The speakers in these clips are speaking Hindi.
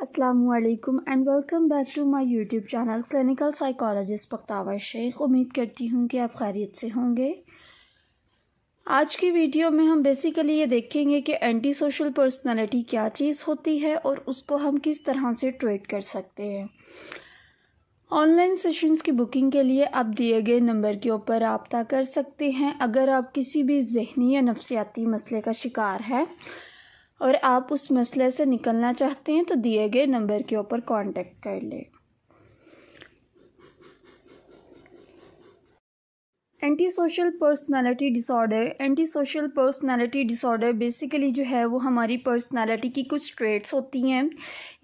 अस्सलामुअलैकुम and welcome back to my YouTube channel clinical psychologist Bakhtawar Sheikh. उम्मीद करती हूँ कि आप खैरियत से होंगे। आज की वीडियो में हम बेसिकली ये देखेंगे कि एंटी सोशल पर्सनालिटी क्या चीज़ होती है और उसको हम किस तरह से ट्रीट कर सकते हैं। ऑनलाइन सेशंस की बुकिंग के लिए आप दिए गए नंबर के ऊपर रब्ता कर सकते हैं। अगर आप किसी भी ज़हनी या नफ्सियाती मसले का शिकार है और आप उस मसले से निकलना चाहते हैं तो दिए गए नंबर के ऊपर कांटेक्ट कर लें। Anti social personality disorder basically जो है वो हमारी पर्सनालिटी की कुछ ट्रेट्स होती हैं,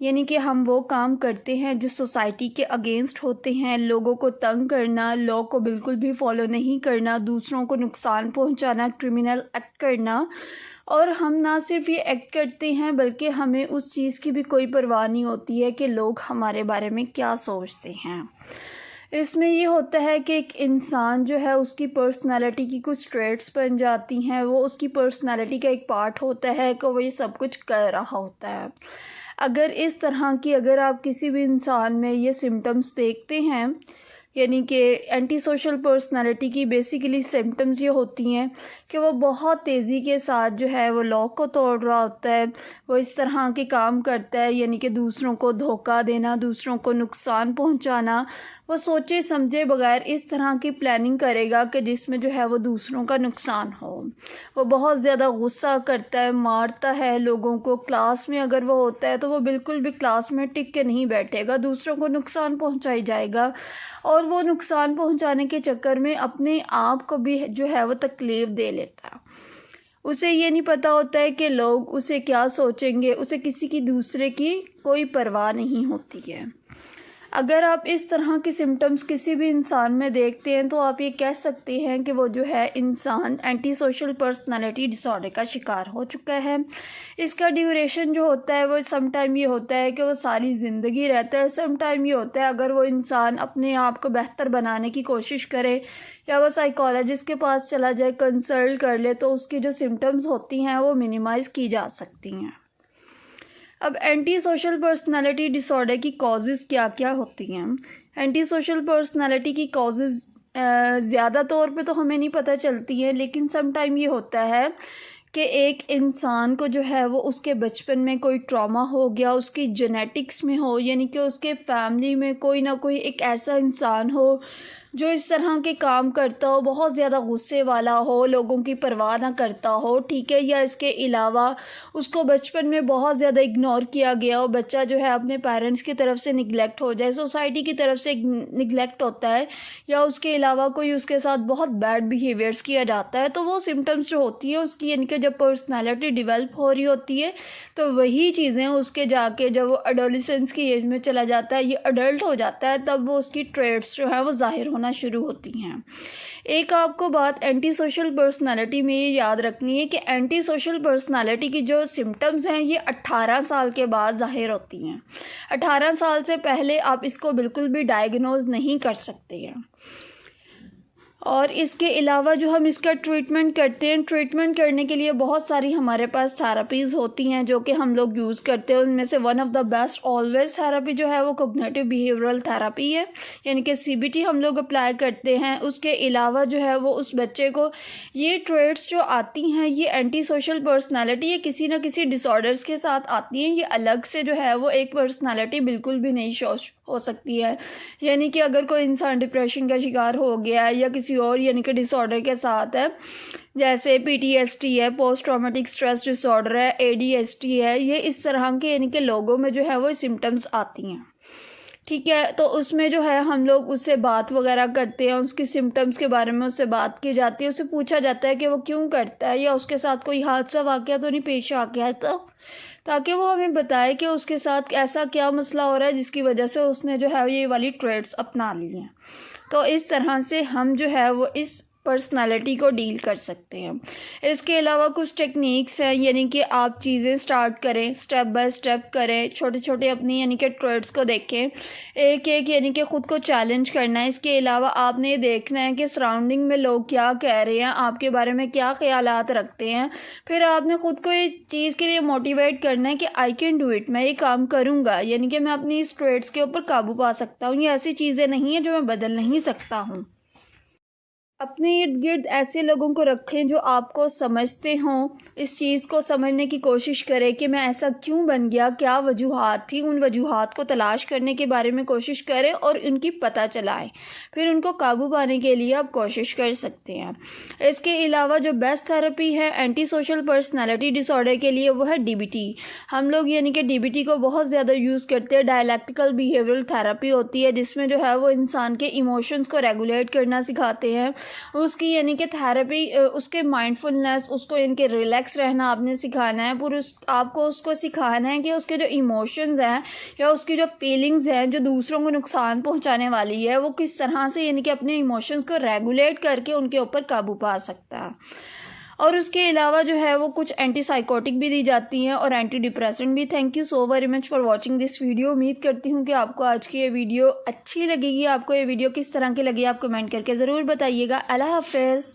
यानी कि हम वो काम करते हैं जो सोसाइटी के अगेंस्ट होते हैं। लोगों को तंग करना, लॉ को बिल्कुल भी फॉलो नहीं करना, दूसरों को नुकसान पहुंचाना, क्रिमिनल एक्ट करना। और हम ना सिर्फ ये एक्ट करते हैं बल्कि हमें उस चीज़ की भी कोई परवाह नहीं होती है कि लोग हमारे बारे में क्या सोचते हैं। इसमें ये होता है कि एक इंसान जो है उसकी पर्सनालिटी की कुछ ट्रेट्स बन जाती हैं, वो उसकी पर्सनालिटी का एक पार्ट होता है कि वो ये सब कुछ कर रहा होता है। अगर आप किसी भी इंसान में ये सिम्टम्स देखते हैं, यानी कि एंटी सोशल पर्सनालिटी की बेसिकली सिम्टम्स ये होती हैं कि वो बहुत तेज़ी के साथ जो है वो लॉ को तोड़ रहा होता है, वो इस तरह के काम करता है, यानी कि दूसरों को धोखा देना, दूसरों को नुकसान पहुंचाना। वो सोचे समझे बगैर इस तरह की प्लानिंग करेगा कि जिसमें जो है वो दूसरों का नुकसान हो। वो बहुत ज़्यादा गुस्सा करता है, मारता है लोगों को। क्लास में अगर वो होता है तो वो बिल्कुल भी क्लास में टिक के नहीं बैठेगा, दूसरों को नुकसान पहुंचाई जाएगा और वो नुकसान पहुंचाने के चक्कर में अपने आप को भी जो है वो तकलीफ़ दे लेता है। उसे ये नहीं पता होता है कि लोग उसे क्या सोचेंगे, उसे किसी की दूसरे की कोई परवाह नहीं होती है। अगर आप इस तरह के सिम्टम्स किसी भी इंसान में देखते हैं तो आप ये कह सकते हैं कि वो जो है इंसान एंटी सोशल पर्सनालिटी डिसऑर्डर का शिकार हो चुका है। इसका ड्यूरेशन जो होता है वो समटाइम ये होता है कि वो सारी ज़िंदगी रहता है, समटाइम ये होता है अगर वो इंसान अपने आप को बेहतर बनाने की कोशिश करे या वो साइकोलॉजिस्ट के पास चला जाए, कंसल्ट कर ले, तो उसकी जो सिम्टम्स होती हैं वो मिनिमाइज़ की जा सकती हैं। अब एंटी सोशल पर्सनालिटी डिसऑर्डर की कॉजेज़ क्या क्या होती हैं। एंटी सोशल पर्सनालिटी की कॉजेज़ ज़्यादा तौर पे तो हमें नहीं पता चलती है, लेकिन समटाइम ये होता है कि एक इंसान को जो है वो उसके बचपन में कोई ट्रॉमा हो गया, उसकी जेनेटिक्स में हो, यानी कि उसके फैमिली में कोई ना कोई एक ऐसा इंसान हो जो इस तरह के काम करता हो, बहुत ज़्यादा गुस्से वाला हो, लोगों की परवाह ना करता हो, ठीक है। या इसके अलावा उसको बचपन में बहुत ज़्यादा इग्नोर किया गया हो, बच्चा जो है अपने पेरेंट्स की तरफ से निगलेक्ट हो जाए, सोसाइटी की तरफ से निगलेक्ट होता है, या उसके अलावा कोई उसके साथ बहुत बैड बिहेवियर्स किया जाता है, तो वो सिम्टम्स जो होती हैं उसकी, यानी कि जब पर्सनैलिटी डिवेल्प हो रही होती है तो वही चीज़ें उसके जाके जब वो एडोलेसेंस की एज में चला जाता है, ये अडल्ट हो जाता है, तब वो उसकी ट्रेट्स जो है वो ज़ाहिर होना शुरू होती हैं। एक आपको बात एंटी सोशल पर्सनालिटी में ये याद रखनी है कि एंटी सोशल पर्सनालिटी की जो सिम्टम्स हैं ये 18 साल के बाद ज़ाहिर होती हैं। 18 साल से पहले आप इसको बिल्कुल भी डायग्नोज नहीं कर सकते हैं। और इसके अलावा जो हम इसका ट्रीटमेंट करते हैं, ट्रीटमेंट करने के लिए बहुत सारी हमारे पास थेरापीज़ होती हैं जो कि हम लोग यूज़ करते हैं। उनमें से one of the best always therapy जो है वो कॉग्निटिव बिहेवियरल थेरापी है, यानी कि सीबीटी हम लोग अप्लाई करते हैं। उसके अलावा जो है वो उस बच्चे को ये ट्रेट्स जो आती हैं, ये एंटी सोशल पर्सनैलिटी, ये किसी न किसी डिसऑर्डर्स के साथ आती हैं। ये अलग से जो है वो एक पर्सनैलिटी बिल्कुल भी नहीं हो सकती है। यानी कि अगर कोई इंसान डिप्रेशन का शिकार हो गया है या किसी और यानी कि डिसऑर्डर के साथ है, जैसे पीटीएसडी है, पोस्ट ट्रॉमेटिक स्ट्रेस डिसऑर्डर है, एडीएचडी है, ये इस तरह के यानी कि लोगों में जो है वो सिम्टम्स आती हैं, ठीक है। तो उसमें जो है हम लोग उससे बात वगैरह करते हैं, उसकी सिम्टम्स के बारे में उससे बात की जाती है, उससे पूछा जाता है कि वो क्यों करता है या उसके साथ कोई हादसा वाक़या तो नहीं पेश आ गया है, तो ताकि वो हमें बताए कि उसके साथ ऐसा क्या मसला हो रहा है जिसकी वजह से उसने जो है ये वाली ट्रेट्स अपना ली हैं। तो इस तरह से हम जो है वो इस पर्सनालिटी को डील कर सकते हैं। इसके अलावा कुछ टेक्निक्स हैं, यानी कि आप चीज़ें स्टार्ट करें, स्टेप बाय स्टेप करें, छोटे छोटे अपनी यानी कि ट्रेड्स को देखें, एक एक यानी कि ख़ुद को चैलेंज करना है। इसके अलावा आपने ये देखना है कि सराउंडिंग में लोग क्या कह रहे हैं, आपके बारे में क्या ख्यालात रखते हैं। फिर आपने ख़ुद को इस चीज़ के लिए मोटिवेट करना है कि आई कैन डू इट, मैं ये काम करूँगा, यानी कि मैं अपनी इस ट्रेड्स के ऊपर काबू पा सकता हूँ। ये ऐसी चीज़ें नहीं हैं जो मैं बदल नहीं सकता हूँ। अपने इर्द गिर्द ऐसे लोगों को रखें जो आपको समझते हों। इस चीज़ को समझने की कोशिश करें कि मैं ऐसा क्यों बन गया, क्या वजूहात थी, उन वजूहात को तलाश करने के बारे में कोशिश करें और उनकी पता चलाएं। फिर उनको काबू पाने के लिए आप कोशिश कर सकते हैं। इसके अलावा जो बेस्ट थेरेपी है एंटी सोशल पर्सनैलिटी डिसऑर्डर के लिए वो है DBT। हम लोग यानी कि DBT को बहुत ज़्यादा यूज़ करते हैं। डायलैक्टिकल बिहेवियरल थेरेपी होती है जिसमें जो है वो इंसान के इमोशंस को रेगुलेट करना सिखाते हैं। उसकी यानी कि थेरेपी उसके माइंडफुलनेस, उसको यानी कि रिलैक्स रहना आपने सिखाना है। पूरे आपको उसको सिखाना है कि उसके जो इमोशंस हैं या उसकी जो फीलिंग्स हैं जो दूसरों को नुकसान पहुंचाने वाली है, वो किस तरह से यानी कि अपने इमोशंस को रेगुलेट करके उनके ऊपर काबू पा सकता है। और उसके अलावा जो है वो कुछ एंटी साइकोटिक भी दी जाती हैं और एंटी डिप्रेसेंट भी। Thank you so very much for watching this video. उम्मीद करती हूँ कि आपको आज की ये वीडियो अच्छी लगेगी। आपको ये वीडियो किस तरह की लगी आप कमेंट करके ज़रूर बताइएगा। अल्लाह हाफ़िज़।